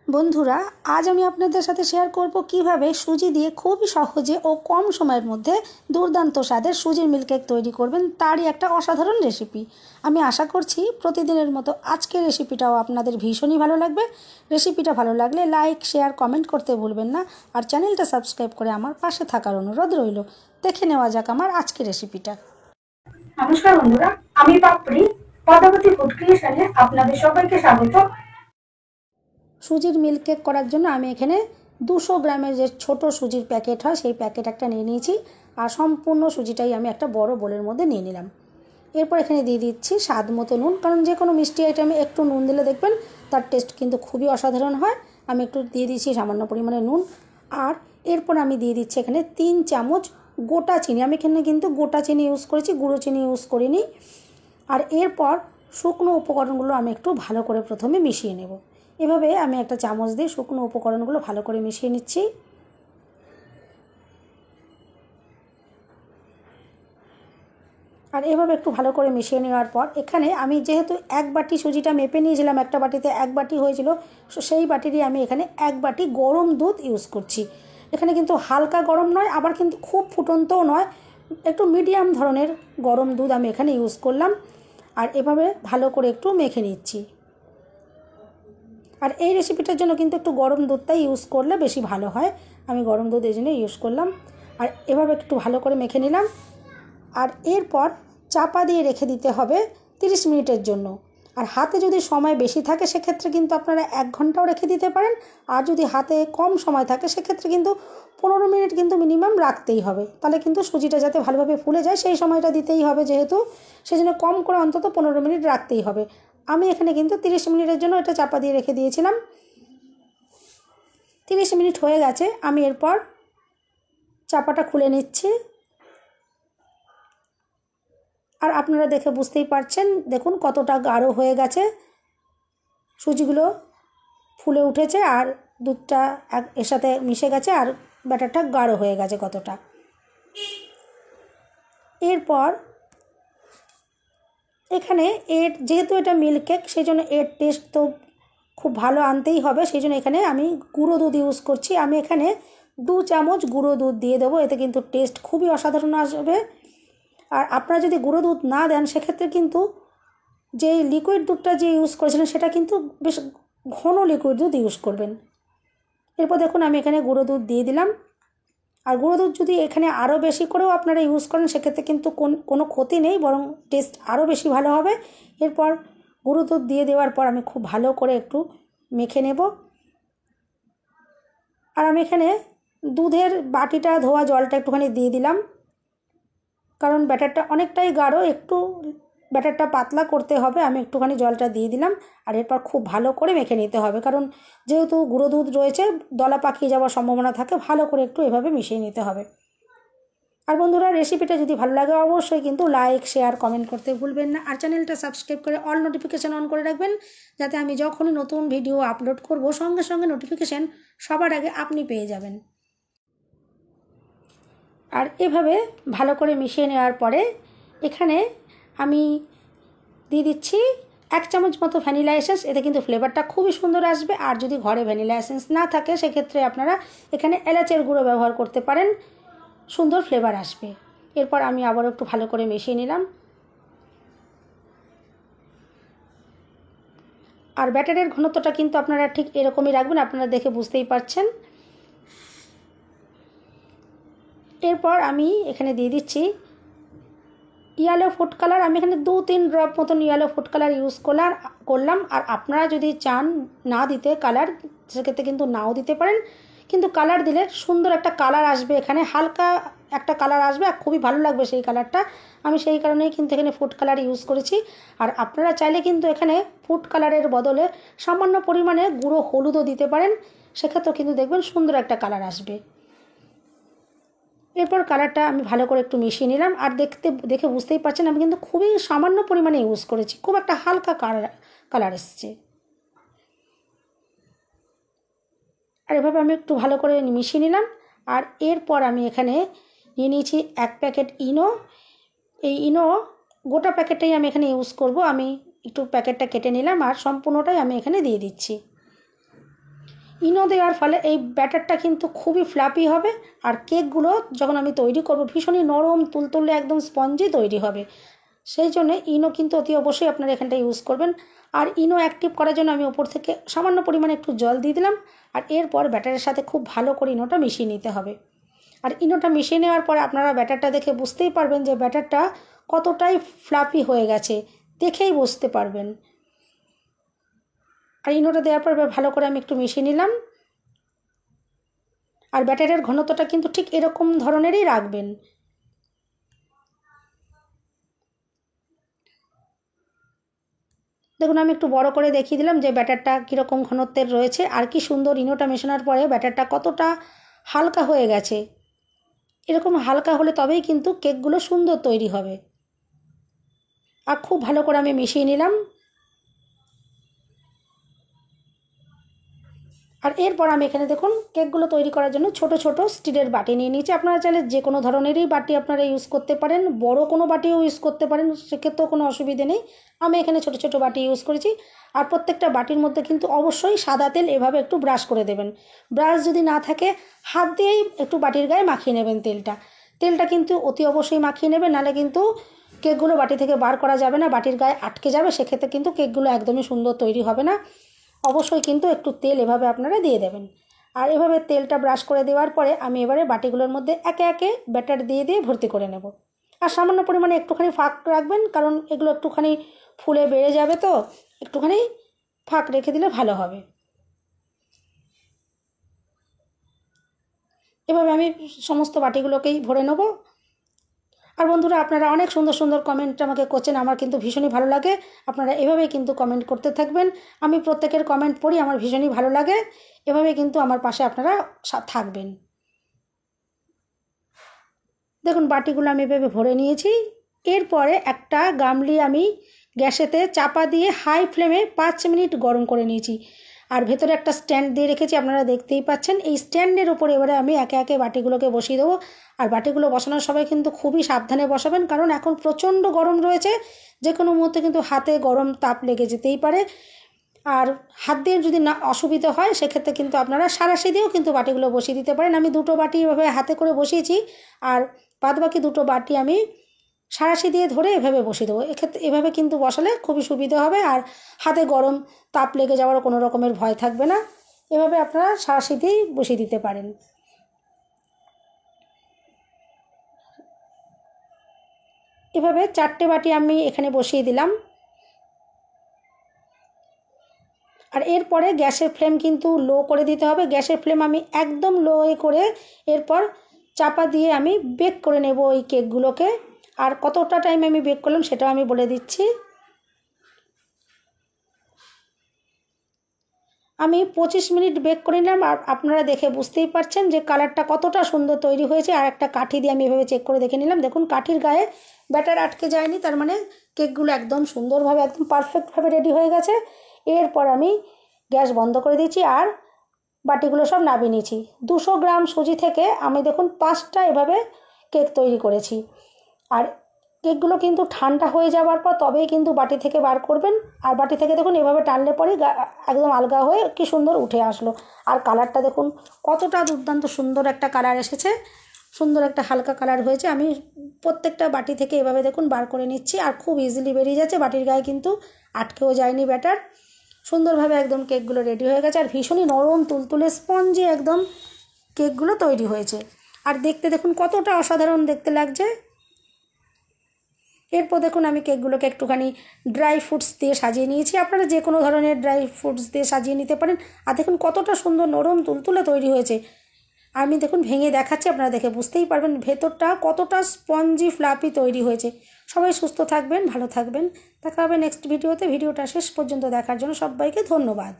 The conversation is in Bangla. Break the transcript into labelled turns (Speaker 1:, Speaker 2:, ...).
Speaker 1: বন্ধুরা, আজ আমি আপনাদের সাথে শেয়ার করব কিভাবে সুজি দিয়ে খুবই সহজে ও কম সময়ের মধ্যে দুর্দান্ত স্বাদের সুজির মিল্ককেক তৈরি করবেন, তারই একটা অসাধারণ রেসিপি। আমি আশা করছি প্রতিদিনের মতো আজকের রেসিপিটাও আপনাদের ভীষণই ভালো লাগবে। রেসিপিটা ভালো লাগলে লাইক, শেয়ার, কমেন্ট করতে ভুলবেন না। আর চ্যানেলটা সাবস্ক্রাইব করে আমার পাশে থাকার অনুরোধ রইল। দেখে নেওয়া যাক আমার আজকের রেসিপিটা।
Speaker 2: নমস্কার বন্ধুরা, আমি পাপড়ি পদ্মাবতী ফুড ক্রিয়েশনে আপনাদের সবাইকে স্বাগত।
Speaker 1: সুজির মিল্ককেক করার জন্য আমি এখানে 200 গ্রামের যে ছোট সুজির প্যাকেট হয় সেই প্যাকেট একটা নিয়ে নিয়েছি। আর সম্পূর্ণ সুজিটাই আমি একটা বড় বোলের মধ্যে নিয়ে নিলাম। এরপর এখানে দিয়ে দিচ্ছি স্বাদ মতো নুন, কারণ যে কোনো মিষ্টি আইটেমে একটু নুন দিলে দেখবেন তার টেস্ট কিন্তু খুবই অসাধারণ হয়। আমি একটু দিয়ে দিচ্ছি সামান্য পরিমাণে নুন। আর এরপর আমি দিয়ে দিচ্ছি এখানে 3 চামচ গোটা চিনি। আমি এখানে কিন্তু গোটা চিনি ইউজ করেছি, গুঁড়ো চিনি ইউজ করিনি। আর এরপর শুকনো উপকরণগুলো আমি একটু ভালো করে প্রথমে মিশিয়ে নেব। এভাবে আমি একটা চামচ দিয়ে শুকনো উপকরণগুলো ভালো করে মিশিয়ে নিচ্ছি। আর এভাবে একটু ভালো করে মিশিয়ে নেওয়ার পর এখানে আমি যেহেতু এক বাটি সুজিটা মেপে নিয়েছিলাম, একটা বাটিতে এক বাটি হয়েছিল, সেই বাটিরই আমি এখানে এক বাটি গরম দুধ ইউজ করছি। এখানে কিন্তু হালকা গরম নয়, আবার কিন্তু খুব ফুটন্তও নয়, একটু মিডিয়াম ধরনের গরম দুধ আমি এখানে ইউজ করলাম। আর এভাবে ভালো করে একটু মেখে নিচ্ছি। আর এই রেসিপিটার জন্য কিন্তু একটু গরম দুধটাই ইউজ করলে বেশি ভালো হয়। আমি গরম দুধ এই জন্য ইউজ করলাম। আর এভাবে একটু ভালো করে মেখে নিলাম। আর এরপর চাপা দিয়ে রেখে দিতে হবে 30 মিনিটের জন্য। আর হাতে যদি সময় বেশি থাকে সেক্ষেত্রে কিন্তু আপনারা 1 ঘন্টাও রেখে দিতে পারেন। আর যদি হাতে কম সময় থাকে সেক্ষেত্রে কিন্তু 15 মিনিট কিন্তু মিনিমাম রাখতেই হবে। তাহলে কিন্তু সুজিটা যাতে ভালোভাবে ফুলে যায় সেই সময়টা দিতেই হবে, যেহেতু সেজন্য কম করে অন্তত 15 মিনিট রাখতেই হবে। আমি এখানে কিন্তু 30 মিনিটের জন্য এটা চাপা দিয়ে রেখে দিয়েছিলাম। 30 মিনিট হয়ে গেছে। আমি এরপর চাপাটা খুলে নিচ্ছি। আর আপনারা দেখে বুঝতেই পারছেন, দেখুন কতটা গাঢ় হয়ে গেছে, সুজিগুলো ফুলে উঠেছে আর দুধটা এর সাথে মিশে গেছে আর ব্যাটারটা গাঢ় হয়ে গেছে কতটা। এরপর এখানে যেহেতু এটা মিল্ক কেক সেই জন্য এর টেস্ট তো খুব ভালো আনতেই হবে, সেই জন্য এখানে আমি গুঁড়ো দুধ ইউজ করছি। আমি এখানে 2 চামচ গুঁড়ো দুধ দিয়ে দেবো, এতে কিন্তু টেস্ট খুবই অসাধারণ আসবে। আর আপনারা যদি গুঁড়ো দুধ না দেন সেক্ষেত্রে কিন্তু যেই লিকুইড দুধটা যে ইউজ করেছিলেন সেটা কিন্তু বেশ ঘন লিকুইড দুধ ইউজ করবেন। এরপর দেখুন আমি এখানে গুঁড়ো দুধ দিয়ে দিলাম। আর গুঁড়ো দুধ যদি এখানে আরও বেশি করেও আপনারা ইউজ করেন সেক্ষেত্রে কিন্তু কোনো ক্ষতি নেই, বরং টেস্ট আরও বেশি ভালো হবে। এরপর গুঁড়ো দুধ দিয়ে দেওয়ার পর আমি খুব ভালো করে একটু মেখে নেব। আর আমি এখানে দুধের বাটিটা ধোয়া জলটা একটুখানি দিয়ে দিলাম, কারণ ব্যাটারটা অনেকটাই গাঢ়, একটু ব্যাটারটা পাতলা করতে হবে। আমি একটুখানি জলটা দিয়ে দিলাম। আর এরপর খুব ভালো করে মেখে নিতে হবে, কারণ যেহেতু গুঁড়ো দুধ রয়েছে দলা পাকিয়ে যাওয়ার সম্ভাবনা থাকে। ভালো করে একটু এভাবে মিশিয়ে নিতে হবে। আর বন্ধুরা, রেসিপিটা যদি ভালো লাগে অবশ্যই কিন্তু লাইক, শেয়ার, কমেন্ট করতে ভুলবেন না। আর চ্যানেলটা সাবস্ক্রাইব করে অল নোটিফিকেশান অন করে রাখবেন, যাতে আমি যখনই নতুন ভিডিও আপলোড করব সঙ্গে সঙ্গে নোটিফিকেশান সবার আগে আপনি পেয়ে যাবেন। আর এভাবে ভালো করে মিশিয়ে নেওয়ার পরে এখানে আমি দিয়ে দিচ্ছি 1 চামচ মতো ভ্যানিলা এসেন্স। এতে কিন্তু ফ্লেভারটা খুবই সুন্দর আসবে। আর যদি ঘরে ভ্যানিলা এসেন্স না থাকে সেক্ষেত্রে আপনারা এখানে এলাচের গুঁড়ো ব্যবহার করতে পারেন, সুন্দর ফ্লেভার আসবে। এরপর আমি আবার একটু ভালো করে মিশিয়ে নিলাম। আর ব্যাটারের ঘনত্বটা কিন্তু আপনারা ঠিক এরকমই রাখবেন, আপনারা দেখে বুঝতেই পারছেন। এরপর আমি এখানে দিয়ে দিচ্ছি ইয়েলো ফুড কালার। আমি এখানে 2-3 ড্রপ মতন ইয়েলো ফুড কালার ইউজ করলাম। আর আপনারা যদি চান না দিতে কালার, সেক্ষেত্রে কিন্তু নাও দিতে পারেন, কিন্তু কালার দিলে সুন্দর একটা কালার আসবে, এখানে হালকা একটা কালার আসবে আর খুবই ভালো লাগবে সেই কালারটা। আমি সেই কারণেই কিন্তু এখানে ফুড কালার ইউজ করেছি। আর আপনারা চাইলে কিন্তু এখানে ফুড কালারের বদলে সামান্য পরিমাণে গুঁড়ো হলুদও দিতে পারেন, সেক্ষেত্রেও কিন্তু দেখবেন সুন্দর একটা কালার আসবে। এরপর কালারটা আমি ভালো করে একটু মিশিয়ে নিলাম। আর দেখে বুঝতেই পারছেন আমি কিন্তু খুবই সামান্য পরিমাণে ইউজ করেছি, খুব একটা হালকা কালার এসছে। আর এভাবে আমি একটু ভালো করে মিশিয়ে নিলাম। আর এরপর আমি এখানে নিয়ে নিয়েছি 1 প্যাকেট ইনো। এই ইনো গোটা প্যাকেটটাই আমি এখানে ইউজ করব। আমি একটু প্যাকেটটা কেটে নিলাম আর সম্পূর্ণটাই আমি এখানে দিয়ে দিচ্ছি। ইনো দেওয়ার ফলে এই ব্যাটারটা কিন্তু খুবই ফ্লাপি হবে, আর কেকগুলো যখন আমি তৈরি করব ভীষণই নরম তুলতুলে একদম স্পঞ্জি তৈরি হবে। সেই জন্য ইনো কিন্তু অতি অবশ্যই আপনারা এখানটা ইউজ করবেন। আর ইনো অ্যাক্টিভ করার জন্য আমি ওপর থেকে সামান্য পরিমাণে একটু জল দিয়ে দিলাম, আর এরপর ব্যাটারের সাথে খুব ভালো করে ইনোটা মিশিয়ে নিতে হবে। আর ইনোটা মিশিয়ে নেওয়ার পরে আপনারা ব্যাটারটা দেখে বুঝতেই পারবেন যে ব্যাটারটা কতটাই ফ্লাপি হয়ে গেছে, দেখেই বুঝতে পারবেন। আর ইনোটা দেওয়ার পর ভালো করে আমি একটু মিশিয়ে নিলাম। আর ব্যাটারের ঘনত্বটা কিন্তু ঠিক এরকম ধরনেরই রাখবেন। দেখুন আমি একটু বড় করে দেখিয়ে দিলাম যে ব্যাটারটা কীরকম ঘনত্বের রয়েছে, আর কি সুন্দর ইনোটা মেশানোর পরে ব্যাটারটা কতটা হালকা হয়ে গেছে। এরকম হালকা হলে তবেই কিন্তু কেকগুলো সুন্দর তৈরি হবে। আর খুব ভালো করে আমি মিশিয়ে নিলাম। আর এরপর আমি এখানে দেখুন কেকগুলো তৈরি করার জন্য ছোট ছোট স্টিলের বাটি নিয়ে নিয়েছি। আপনারা চাইলে যে কোনো ধরনেরই বাটি আপনারা ইউজ করতে পারেন, বড় কোনো বাটিও ইউজ করতে পারেন, সেক্ষেত্রেও কোনো অসুবিধে নেই। আমি এখানে ছোট ছোট বাটি ইউজ করেছি। আর প্রত্যেকটা বাটির মধ্যে কিন্তু অবশ্যই সাদা তেল এভাবে একটু ব্রাশ করে দেবেন। ব্রাশ যদি না থাকে হাত দিয়েই একটু বাটির গায়ে মাখিয়ে নেবেন তেলটা কিন্তু অতি অবশ্যই মাখিয়ে নেবেন, নাহলে কিন্তু কেকগুলো বাটি থেকে বার করা যাবে না, বাটির গায়ে আটকে যাবে, সেক্ষেত্রে কিন্তু কেকগুলো একদমই সুন্দর তৈরি হবে না। অবশ্যই কিন্তু একটু তেল এভাবে আপনারা দিয়ে দেবেন। আর এভাবে তেলটা ব্রাশ করে দেওয়ার পরে আমি এবারে বাটিগুলোর মধ্যে একে একে ব্যাটার দিয়ে দিয়ে ভর্তি করে নেব। আর সামান্য পরিমাণে একটুখানি ফাঁক রাখবেন, কারণ এগুলো একটুখানি ফুলে বেড়ে যাবে, তো একটুখানি ফাঁক রেখে দিলে ভালো হবে। এভাবে আমি সমস্ত বাটিগুলোকেই ভরে নেব। আর বন্ধুরা আপনারা অনেক সুন্দর সুন্দর কমেন্ট আমাকে করছেন, আমার কিন্তু ভীষণই ভালো লাগে। আপনারা এভাবেই কিন্তু কমেন্ট করতে থাকবেন, আমি প্রত্যেকের কমেন্ট পড়ি, আমার ভীষণই ভালো লাগে। এভাবেই কিন্তু আমার পাশে আপনারা থাকবেন। দেখুন বাটিগুলো আমি এভাবে ভরে নিয়েছি। এরপরে একটা গামলি আমি গ্যাসেতে চাপা দিয়ে হাই ফ্লেমে 5 মিনিট গরম করে নিয়েছি। আর ভেতরে একটা স্ট্যান্ড দিয়ে রেখেছি, আপনারা দেখতেই পাচ্ছেন। এই স্ট্যান্ডের ওপরে এবারে আমি একে একে বাটিগুলোকে বসিয়ে দেবো। আর বাটিগুলো বসানোর সময় কিন্তু খুবই সাবধানে বসাবেন, কারণ এখন প্রচণ্ড গরম রয়েছে, যে কোনো মুহূর্তে কিন্তু হাতে গরম তাপ লেগে যেতেই পারে। আর হাত দিয়ে যদি না অসুবিধা হয় সেক্ষেত্রে কিন্তু আপনারা সাঁড়াশি দিয়েও কিন্তু বাটিগুলো বসিয়ে দিতে পারেন। আমি দুটো বাটি এভাবে হাতে করে বসিয়েছি, আর বাদবাকি দুটো বাটি আমি সাঁড়াশি দিয়ে ধরে এভাবে বসিয়ে দেবো। এক্ষেত্রে এভাবে কিন্তু বসালে খুবই সুবিধা হবে, আর হাতে গরম তাপ লেগে যাওয়ার কোনো রকমের ভয় থাকবে না। এভাবে আপনারা সাঁড়াশি দিয়েই বসিয়ে দিতে পারেন। এভাবে 4টে বাটি আমি এখানে বসিয়ে দিলাম। আর এরপরে গ্যাসের ফ্লেম কিন্তু লো করে দিতে হবে। গ্যাসের ফ্লেম আমি একদম লো করে এরপর চাপা দিয়ে আমি বেক করে নেব এই কেকগুলোকে। আর কতটা টাইম আমি বেক করলাম সেটাও আমি বলে দিচ্ছি। আমি 25 মিনিট বেক করে নিলাম। আর আপনারা দেখে বুঝতেই পারছেন যে কালারটা কতটা সুন্দর তৈরি হয়েছে। আর একটা কাঠি দিয়ে আমি এভাবে চেক করে দেখে নিলাম, দেখুন কাঠির গায়ে ব্যাটার আটকে যায়নি, তার মানে কেকগুলো একদম সুন্দরভাবে একদম পারফেক্টভাবে রেডি হয়ে গেছে। এরপর আমি গ্যাস বন্ধ করে দিয়েছি আর বাটিগুলো সব নামিয়ে নিয়েছি। 200 গ্রাম সুজি থেকে আমি দেখুন 5টা এভাবে কেক তৈরি করেছি। আর কেকগুলো কিন্তু ঠান্ডা হয়ে যাওয়ার পর তবেই কিন্তু বাটি থেকে বার করবেন। আর বাটি থেকে দেখুন এভাবে টানলে পরেই একদম আলগা হয়ে কি সুন্দর উঠে আসলো। আর কালারটা দেখুন কতটা দুর্দান্ত সুন্দর একটা কালার এসেছে, সুন্দর একটা হালকা কালার হয়েছে। আমি প্রত্যেকটা বাটি থেকে এভাবে দেখুন বার করে নিচ্ছি, আর খুব ইজিলি বেরিয়ে যাচ্ছে, বাটির গায়ে কিন্তু আটকেও যায়নি ব্যাটার। সুন্দরভাবে একদম কেকগুলো রেডি হয়ে গেছে, আর ভীষণই নরম তুলতুলে স্পঞ্জি একদম কেকগুলো তৈরি হয়েছে। আর দেখতে দেখুন কতটা অসাধারণ দেখতে লাগছে। এরপর দেখুন আমি কেকগুলোকে একটুখানি ড্রাই ফ্রুটস দিয়ে সাজিয়ে নিয়েছি। আপনারা যে কোনো ধরনের ড্রাই ফ্রুটস দিয়ে সাজিয়ে নিতে পারেন। আর দেখুন কতটা সুন্দর নরম তুলতুলে তৈরি হয়েছে। আমি দেখুন ভেঙে দেখাচ্ছি, আপনারা দেখে বুঝতেই পারবেন ভেতরটা কতটা স্পঞ্জি ফ্লাপি তৈরি হয়েছে। সবাই সুস্থ থাকবেন, ভালো থাকবেন। দেখা হবে নেক্সট ভিডিওতে। ভিডিওটা শেষ পর্যন্ত দেখার জন্য সবাইকে ধন্যবাদ।